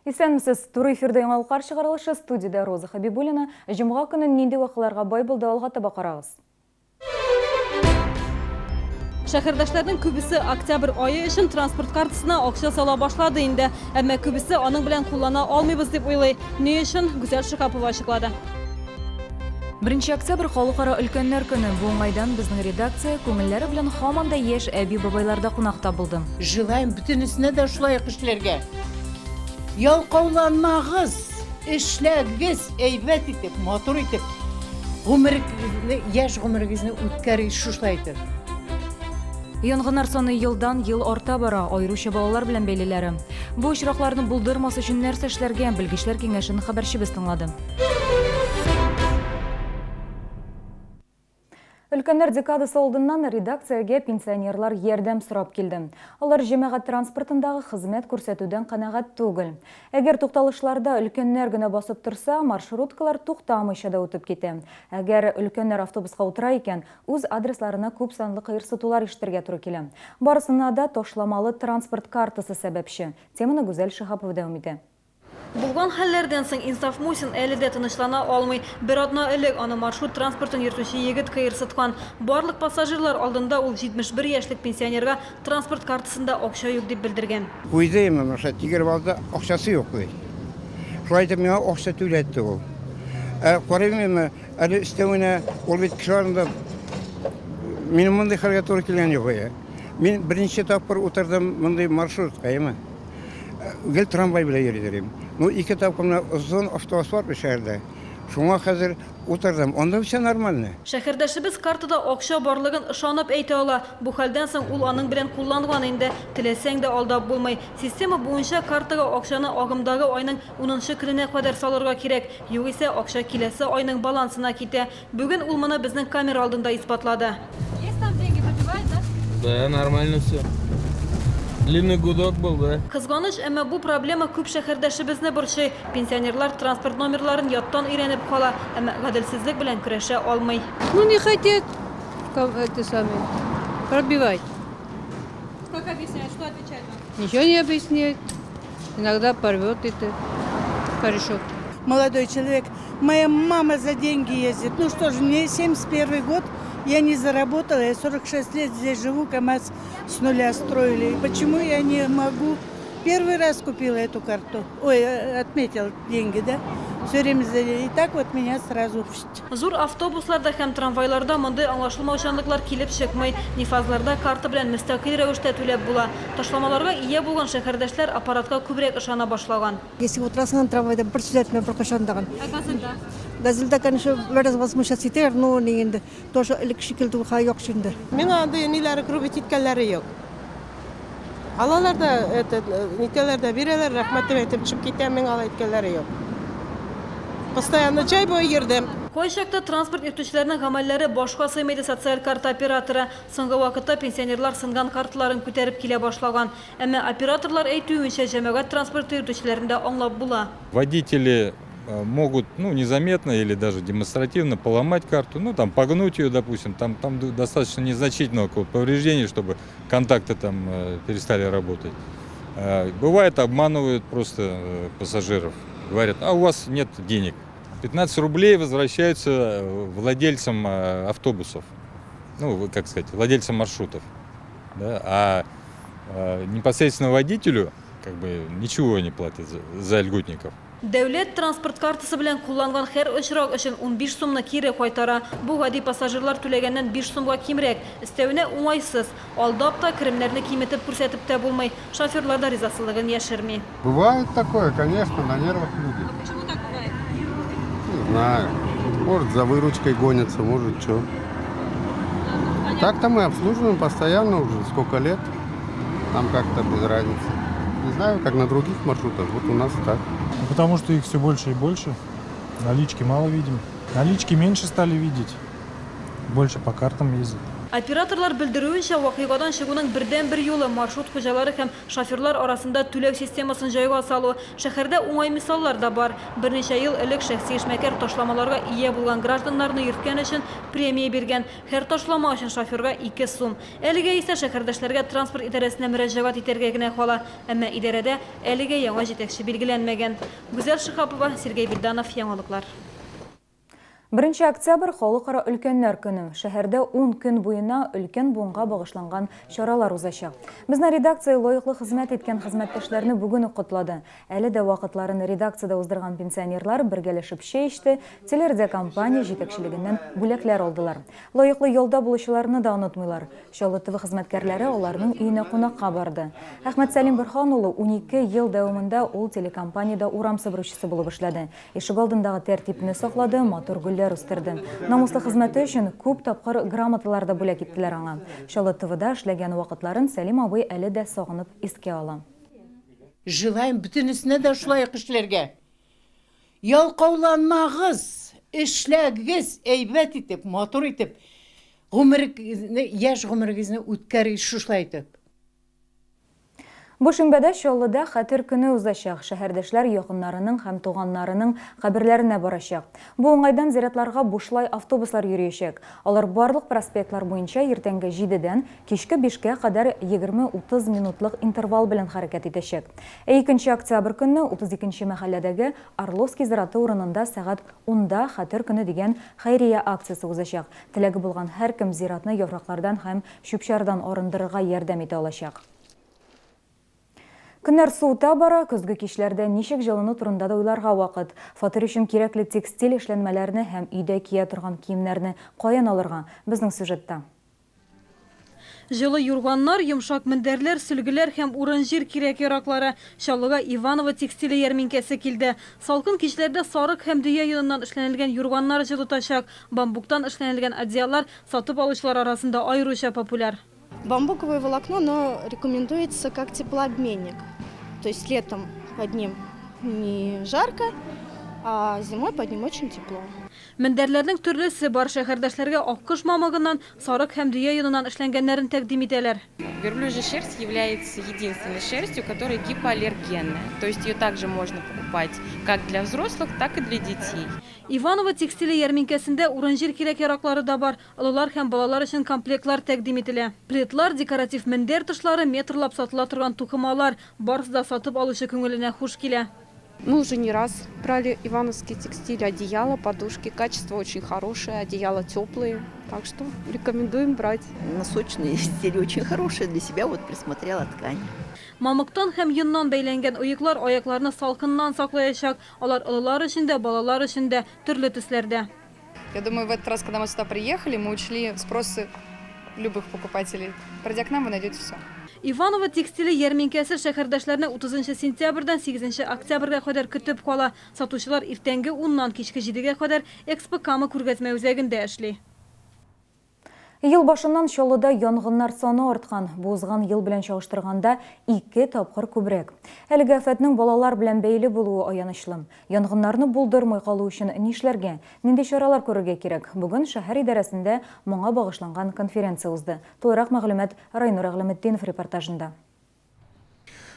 Исәнмесез, туры эфирда яңалыклар чыгарылышы студияда Роза Хабибуллина. Җомга көнен нинди вакыйларга бай булды алга таба карагыз. Шәһәрдәшләрнең күбесе октябрь айы өчен транспорт картасына акча сала башлады инде. Әмма күбесе аның белән куллана алмыйбыз дип уйлый. Ни өчен Гүзәл Шикапова ачыклады. 1 октябрь халыкара өлкәннәр көне. Бу уңайдан безнең редакция күңелләре белән һаман да яшь әби-бабайларда кунакта булды. Желаем бөтенесенә дә шулай эшләргә. Ялкауланмагыз, эшләгез, әйбәт итеп, матур итеп. Гомерегезне, яшь гомерегезне үткәрегез шулай итеп. Янгыннар саны елдан ел арта бара, аеруча балалар белән бәйлеләре. Бу очракларны булдырмас өчен нәрсә эшләргә белгечләр киңәшен хәбәрчебез тыңлады. Өлкәннәр декадасы алдыннан редакциягә пенсионерлар ярдәм сорап килде. Алар җәмәгать транспортындагы хезмәт күрсәтүдән канәгать түгел. Әгәр тукталышларда өлкәннәр генә басып торса, маршруткалар туктамыйча да үтеп китә. Әгәр өлкәннәр автобуска утыра икән, үз адресларына күп санлы кыерсытулар ишетергә туры килә. Барысына да ташламалы транспорт картасы сәбәпче. Теманы Гүзәл Шихапова дәвам итә. Булган хәлләрдән соң Инсаф Мусин әле дә тынычлана алмый. Бер атна элек аны маршрут транспортын йөртүче егет кыерсыткан. Барлык пассажирлар алдында ул 71 яшьлек пенсионерга транспорт картасында акча юк дип белдергән. Уйдым, мәшә тигер балда акчасы юк ди. Шулай итеп миңа акча түләтте ул. Карыйм, әле өстәвенә ул бит кешеләрендә минем мондай хәлгә туры килгән юк. Мин беренче тапкыр утырдым мондай маршрутка, яме. Гел трамвай белән йөридем. Ну, 2 тапкыр озын автобус бар шәһәрдә. Шуңа хәзер утырдым. Анда все нормально. Шәһәрдәшебез картада акча барлыгын ышанып әйтә ала. Бу хәлдән соң ул аның белән кулланган инде. Теләсәң дә алдап булмый. Система буенча картага акчаны агымдагы айның 10-нчы көненә кадәр салырга кирәк. Югыйсә акча киләсе айның балансына китә. Бүген ул моны безнең камера алдында исбатлады. Есть там деньги, пробивает, да? Да, нормально все. Длинный гудок был, да? Кызганыч, әмма бу проблема күп шәһәрдәшебезне борчый. Пенсионерлар транспорт номерларын яттан өйрәнеп кала, әмма гаделсезлек белән көрәшә алмый. Ну не хотят пробивать. Как объяснять, что отвечать вам? Ничего не объясняет. Иногда порвет это корешок. Молодой человек, моя мама за деньги ездит. Ну что же, мне 71 год, я не заработала, я 46 лет здесь живу, КамАЗ с нуля строили. Почему я не могу? Первый раз купила эту карту. Ой, отметил деньги, да? Все время и так вот меня сразу... Зур автобусларда һәм трамвайларда мондай аңлашылмаучанлыклар килеп чыкмый. Нифазларда карта белән мөстәкыйль рәвештә түләп була. Ташламаларга ия булган шәһәрдәшләр аппаратка күбрәк ышана башлаган. Если вот раз на трамвайда бір сүзәтмә бір кашандаган. Газелда. Газелда, конечно, biraz возмущаться итәр, но инде тоже элек шикелле ха юк шунда. Мен андай ниләре крубит иткәннәре юк. Алалар да нитәләрдә бирәләр, рәхмәт дип әйтеп чыгып китәм, мен ала иткәннәре юк. Постоянно чай буе йөрдем. Кайчакта транспорт йөртүчеләрнең гамәлләре башка сыймайды социаль карта операторы. Соңгы вакытта пенсионерлар сынган карталарын күтәреп килә башлаган. Әмма операторлар әйтүенчә җәмәгать транспорт йөртүчеләрендә аңлап була. Водители могут незаметно или даже демонстративно поломать карту, там погнуть ее, допустим, там достаточно незначительного повреждения, чтобы контакты там перестали работать. Бывает, обманывают просто пассажиров, говорят, а у вас нет денег. 15 рублей возвращаются владельцам автобусов, владельцам маршрутов, да? А непосредственно водителю ничего не платят за льготников. Дәүләт транспорт картасы белән кулланган һәр очрак өчен 15 сумны кире кайтара. Бу гади пассажирлар түләгәннән 5 сумга кимрәк. Өстәвенә уңайсыз. Алдап та керемнәрне киметеп күрсәтеп тә булмый. Шоферлар да ризасызлыгын яшерми. Бывает такое, конечно, на нервах люди. Почему так бывает? Не знаю. Может, за выручкой гонятся, может, что. Так-то мы обслуживаем постоянно уже сколько лет. Нам как-то без разницы. Не знаю, как на других маршрутах. Вот у нас так. Потому что их все больше и больше. Налички мало видим. Налички меньше стали видеть. Больше по картам ездят. Операторлар білдіруінше вақиғадан шығуның бірден-бір юлы маршрут құжалары һәм шоферлар арасында түлек системасын жайға салу. Шәһәрдә уңай мисаллар да бар. Бірнеше ел элек шәхси эшмәкәр ташламаларга ие булган гражданнарны йөрткән өчен премия биргән. Һәр ташлама өчен шоферга 2 сум. Әлегә исә шәһәрдәшләргә транспорт идарәсенә мөрәҗәгать итәргә генә кала. Әмма идарәдә әлегә яңа җитәкче билгеләнмәгән. Гүзәл Шихапова, Сергей Бирданов, яңалыклар. 1 октябрь халыкара өлкәннәр көне. Шәһәрдә 10 көн буена өлкән буынга багышланган чаралар узачак. Безнең редакция лаеклы хезмәт иткән хезмәттәшләрне бүген котлады. Әле дә вакытларын редакциядә уздырган пенсионерлар бергәлешеп чәй içте, телердә компания җитәкчелегеннән бүләкләр алдылар. Лаеклы ялда булучыларны да онытмыйлар. Чаллы ТВ хезмәткәрләре аларның өенә кунакка барды. Әхмәт Сәлим Борхан улы 12 ел дәвамында ул телекомпанияда урам сыбручысы булып эшләде. Ишек алдындагы тәртипне саклады, матур гүлләр үстерде. Намуслы хезмәте өчен күп тапкыр грамоталар да бүләк иттеләр аңа. Чаллы ТВда эшләгән вакытларын Сәлим абый әле дә сагынып искә ала. Желаем бөтенесенә дә шулай эшләргә. Ялкауланмагыз, эшләгез, әйбәт итеп, матур итеп, яшь гомерегезне үткәрегез шулай итеп. Бу шимбәдә Чаллыда хәтер көне узачак. Шәһәрдәшләр якыннарының һәм туганнарының каберләренә барачак. Бу уңайдан зиратларга бушлай автобуслар йөриячәк. Алар барлык проспектлар буенча иртәнге 7-дән кичке 5-кә кадәр 20-30 минутлык интервал белән хәрәкәт итәчәк. 2 октябрь көнне 32-нче мәхәлләдәге Орловский зираты урынында сәгать 10-да хәтер көне дигән хәйрия акциясе узачак. Теләге булган һәркем зиратны яфраклардан һәм чүпчәрдән арындырырга ярдәм итә алачак. Көннәр суыта бара, көзге кичләрдә ничек җылыну турында да уйларга вакыт. Фатир өчен кирәкле текстиль эшләнмәләрне һәм өйдә кия торган киемнәрне каян алырга? Безнең сюжетта. Җылы юрганнар, йомшак мендәрләр, сөлгеләр һәм урын-җир кирәк-яраклары. Чаллыга Иваново текстиле ярминкәсе килде. Салкын кичләрдә сарык һәм дөя йоныннан эшләнелгән юрганнар җылытачак. Бамбуктан эшләнелгән одеяллар сатып алучылар арасында аеруча популяр. Бамбуковое волокно, но рекомендуется как теплообменник. То есть летом под ним не жарко, а зимой под ним очень тепло. Мендәрләрнең төрлесе бар, шәһәрдәшләргә аккош мамыгыннан, сарык һәм дөя йоныннан эшләнгәннәрен тәкъдим итәләр. Верблюжья шерсть является единственной шерстью, которая гипоаллергенная. То есть ее также можно покупать как для взрослых, так и для детей. Иваново текстиле ярминкәсендә урын-җир кирәк-яраклары да бар. Олылар һәм балалар өчен комплектлар тәкъдим ителә. Плитлар, декоратив мендәр тышлары, метрлап сатыла торган тукымалар, барысы да сатып алучы күңеленә хуш килә. Мы уже не раз брали ивановский текстиль, одеяло, подушки. Качество очень хорошее, одеяла теплые. Так что рекомендуем брать. Носочные изделия очень хорошие. Для себя вот присмотрела ткань. Мамыктан һәм йоннан бәйләнгән уйыклар аякларны салкыннан саклаячак. Алар олылар өчен дә, балалар өчен дә, төрле төсләрдә. Я думаю, в этот раз, когда мы сюда приехали, мы учли спросы любых покупателей. Пройдя к нам, вы найдете все. Иваново текстиле ярминкәсе шәһәрдәшләрне 30 сентябрьдән 8 октябрьгә кадәр көтеп кала. Сатучылар иртәнге 10-нан кичке 7-гә кадәр Экспо-Кама күргәзмә үзәгендә эшли. Ел башыннан Чаллыда янгыннар саны арткан. Бу узган ел белән чагыштырганда 2 тапкыр күбрәк. Әлеге афәтнең балалар белән бәйле булуы аянычлы. Янгыннарны булдырмый калу өчен нишләргә, нинди чаралар күрергә кирәк? Бүген шәһәр идарәсендә моңа багышланган конференция узды. Толырак мәгълүмат Райнур Әгъләметдинов репортажында.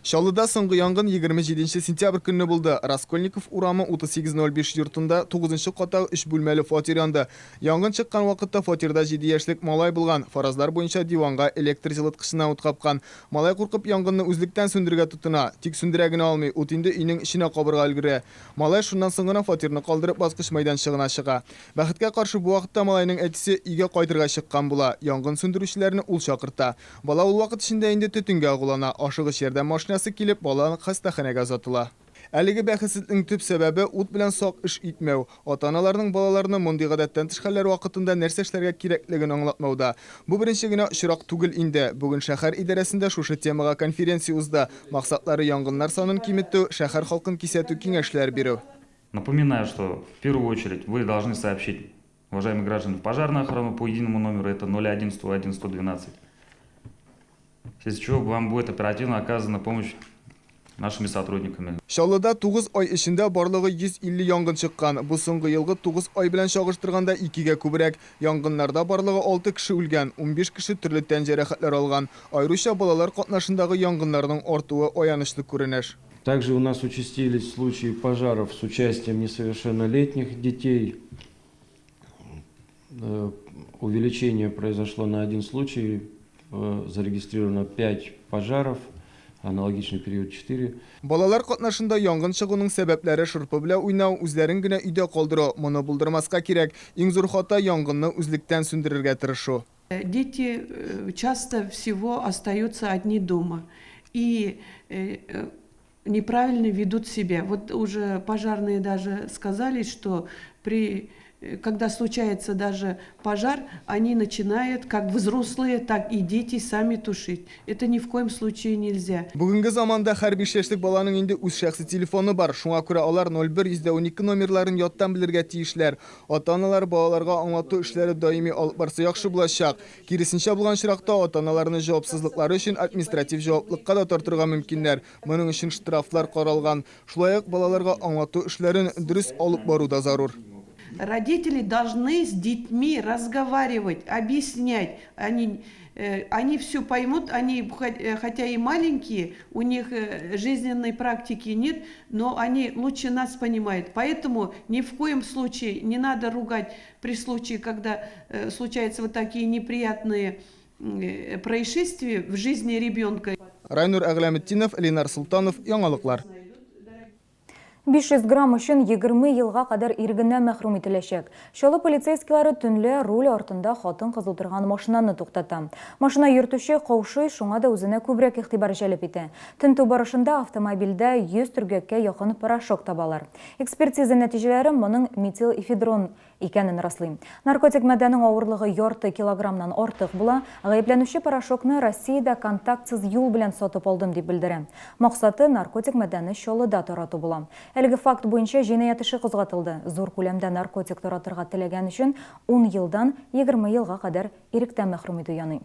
Чаллыда соңгы янгын 27 сентябрь көнне булды. Раскольников урамы 3805 йортында 9-нчы каттагы 3 бүлмәле фатир янды. Янгын чыккан вакытта фатирда 7 яшьлек малай булган. Фаразлар буенча диванга электр җылыткычына ут капкан. Малай куркып янгынны үзлектән сөндерергә тотына. Тик сөндерә генә алмый, ут инде өйнең иченә кабырга өлгерә. Малай шуннан соң гына фатирны калдырып баскыч мәйданчыгына чыга. Бәхеткә каршы бу вакытта малайның әтисе өйгә кайтырга чыккан була. Янгын сөндерүчеләрне ул чакырта. Бала ул вакыт ішендә инде төтенгә агулана. Ашыгыч ярдәм машинасы килеп баланы хастаханәгә озатыла. Әлеге бәхетсезлекнең төп сәбәбе ут белән сак эш итмәү. Ата-аналарның балаларны мондый гадәттән тыш хәлләр вакытында нәрсә эшләргә кирәклеген аңлатмауда. Бу беренче генә очрак түгел инде. Бүген шәһәр идарәсендә шушы темага конференция узды. Максатлары янгыннар санын киметү, шәһәр халкын кисәтү киңәшләр бирү. Напоминаю, что в первую очередь вы должны сообщить, уважаемые граждане, в пожарную охрану по единому номеру, это 01 101 112. После чего вам будет оперативно оказана помощь нашими сотрудниками. Шаллыда 9 ай ішінде барлығы 150 янгын шыққан. Бұл соңғы елғы 9 ай білән шағыштырғанда 2-ге көбірек. Янгынларда барлығы 6 кіші үлген, 15 кіші түрлі тән жарақатлар алған. Айрыша балалар қатнашындағы янгынлардың артуы аянышлы көрінеш. Также у нас участились случаи пожаров с участием несовершеннолетних детей. Увеличение произошло на 1 случай, зарегистрировано 5 пожаров, аналогичный период 4. Балалар қатнашында янгын шығуның сәбәпләре шырпы білә уйнау, үзләрен генә өйдә калдыру, моны булдырмаска кирәк. Иң зур хата янгынны үзлектән сүндерергә тырышу. Дети часто всего остаются одни дома и неправильно ведут себя. Вот уже пожарные даже сказали, что когда случается даже пожар, они начинают, как взрослые, так и дети, сами тушить. Это ни в коем случае нельзя. Бүгінгі заманда һәр 5 яшьлек баланың инде үз шәхси телефоны бар. Шуңа күрә алар 01-112 номерларын яттан белергә тиешләр. Ата-аналар балаларга аңлату эшләре даими алып барса яхшы булачак. Киресенчә булган чиракта ата-аналарны җавапсызлыклары өчен административ җаваплылыкка да тартырга мөмкиннәр. Моның өчен штрафлар каралган. Шулай ук балаларга аңлату эшләрен дөрес алып бару да зарур. Родители должны с детьми разговаривать, объяснять. Они все поймут, они хотя и маленькие, у них жизненной практики нет, но они лучше нас понимают. Поэтому ни в коем случае не надо ругать при случае, когда случаются вот такие неприятные происшествия в жизни ребенка. Райнур Әгләметдинов, Ленар Султанов, Яңалыклар. 500 грамм үшін 20 елға қадар иргіннән мәхрум ителәчәк. Шалы полицейскилары түнле руль артында хатын кыз утырган машинаны туктата. Машина йөртүче каушый, шуңа да үзенә күбрәк игътибар җәлеп итә. Тинтү барышында автомобильдә 100 төргәккә якын порошок табалар. Экспертиза нәтиҗәләре моның метилэфедрон икәнен раслый. Наркотик мәдәнең авырлыгы ярты килограммнан артык була. Гаепләнүче порошокны Россиядә контактсыз юл белән сатып алдым дип белдерә. Максаты наркотик мәдәне Чаллыда тарату була. Әлеге факт буенча җинаять эше кузгатылды. Зур күләмдә наркотик таратырга теләгән өчен 10 елдан 20 елга кадәр иректән мәхрүм итү яный.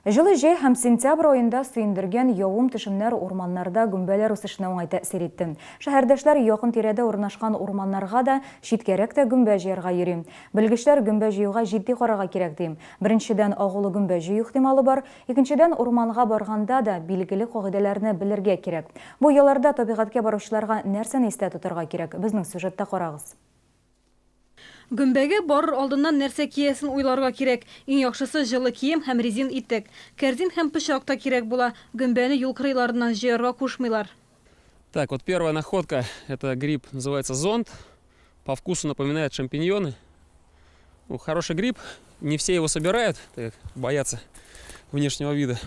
Жылы җәй һәм сентябрь аенда сөендергән явым төшемнәр урманнарда гөмбәләр үсешенә уңай тәэсир итте. Шәһәрдәшләр якын тирәдә урнашкан урманнарга да читкәрәк тә гөмбә җыярга йөри. Белгечләр гөмбә җыюга җитди карарга кирәк ди. Беренчедән, агулы гөмбә җыю ихтималы бар, икенчедән, урманга барганда да билгеле кагыйдәләрне белергә кирәк. Бу елларда табигатькә баручыларга нәрсәне истә тотарга кирәк? Безнең сюжетта карагыз. Гөмбәгә барыр алдыннан нәрсә киясен уйларга кирәк. Иң яхшысы жылы кием һәм резин итек. Кәрзин һәм пычак та кирәк була. Гөмбәне юл кырыйларыннан җыярга кушмыйлар. Так, вот первая находка. Это гриб, называется зонт. По вкусу напоминает шампиньоны. Ну, хороший гриб. Не все его собирают, так, боятся внешнего вида.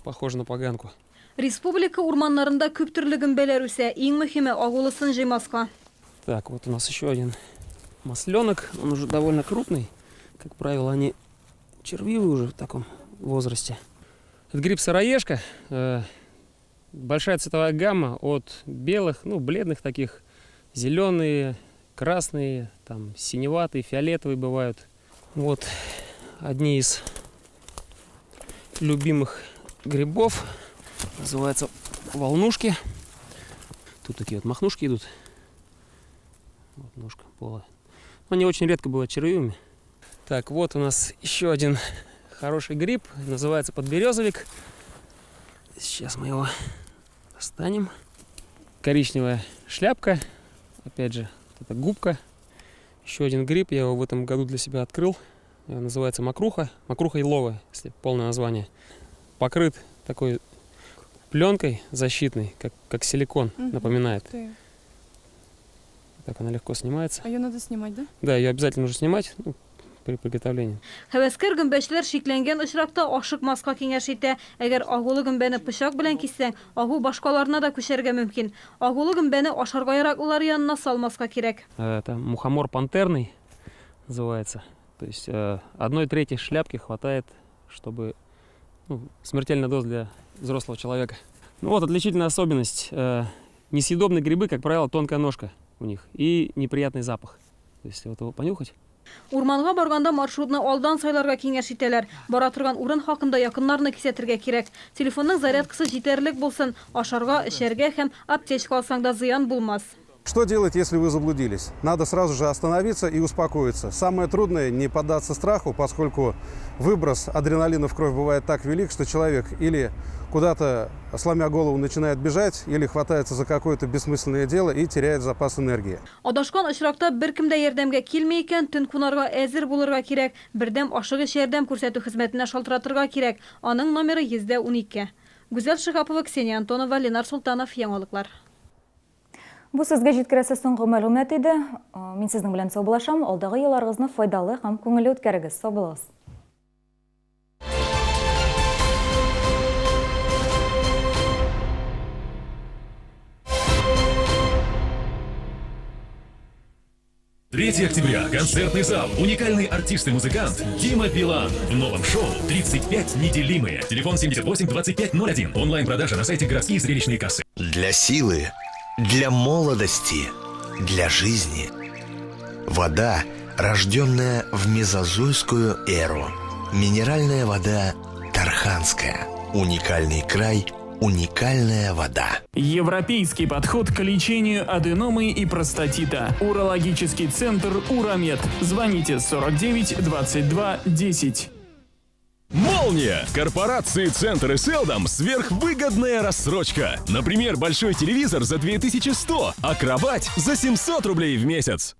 Похоже на поганку. Республика урманнарында күп төрле гөмбәләр үсә. Иң мөһиме агулысын җыймаска. Так, вот у нас еще один масленок. Он уже довольно крупный. Как правило, они червивые уже в таком возрасте. Это гриб сыроежка. Большая цветовая гамма от белых, ну, бледных таких, зеленые, красные, там, синеватые, фиолетовые бывают. Вот одни из любимых грибов. Называются волнушки. Тут такие вот махнушки идут. Вот ножка полая. Они очень редко бывают червивыми. Так, вот у нас еще один хороший гриб. Называется подберезовик. Сейчас мы его достанем. Коричневая шляпка. Опять же, это губка. Еще один гриб. Я его в этом году для себя открыл. Называется мокруха. Мокруха еловая, если полное название. Покрыт такой пленкой защитной, как силикон, напоминает. Так она легко снимается. А ее надо снимать, да? Да, ее обязательно нужно снимать при приготовлении. Хәвәскәр гөмбәчләр шикләнгән очракта ашыкмаска киңәш итә. Әгәр агулы гөмбәне пычак белән киссәң, агу башкаларына да күчәргә мөмкин. Агулы гөмбәне ашарга яраклылар янына салмаска кирәк. Это мухомор пантерный называется. То есть 1/3 шляпки хватает, чтобы смертельная доза для взрослого человека. Ну вот отличительная особенность. Несъедобные грибы, как правило, тонкая ножка у них и неприятный запах. То есть вот его понюхать, Урманга барганда маршрутны алдан сайларга киңәш итәләр. Бара торган урын хакында якыннарны кисәтергә кирәк. Телефонның зарядкасы җитәрлек булсын, ашарга, эчәргә һәм аптечка алсаң да зыян булмас. Что делать, если вы заблудились? Надо сразу же остановиться и успокоиться. Самое трудное – не поддаться страху, поскольку выброс адреналина в кровь бывает так велик, что человек или куда-то, сломя голову, начинает бежать, или хватается за какое-то бессмысленное дело и теряет запас энергии. Адашкан очракта беркем дә ярдәмгә килмәй икән, төн кунарга әзер булырга кирәк. Бердәм ашыгыч ярдәм күрсәтү хезмәтенә шалтыратырга кирәк. Аның номеры 112. Гүзәл Шихапова, Ксения Антонова, Ленар Султанов, Яңалыклар. Бу сезгә җиткерәсе соңгы мәгълүмат иде. Мин сезнең белән саубулашам. Алдагы елларыгызны файдалы һәм күңелле үткәрегез. Сау булыгыз. Октября. Концертный зал. Уникальный артист и музыкант Дима Билан. В новом шоу 35 неделимые. Телефон 78 25 01. Онлайн-продажа на сайте городские зрелищные кассы. Для силы, для молодости, для жизни. Вода, рожденная в мезозойскую эру. Минеральная вода Тарханская. Уникальный край, уникальная вода. Европейский подход к лечению аденомы и простатита. Урологический центр «Урамед». Звоните 49 22 10. Молния! Корпорации Центр и Селдом сверхвыгодная рассрочка. Например, большой телевизор за 2100, а кровать за 700 рублей в месяц.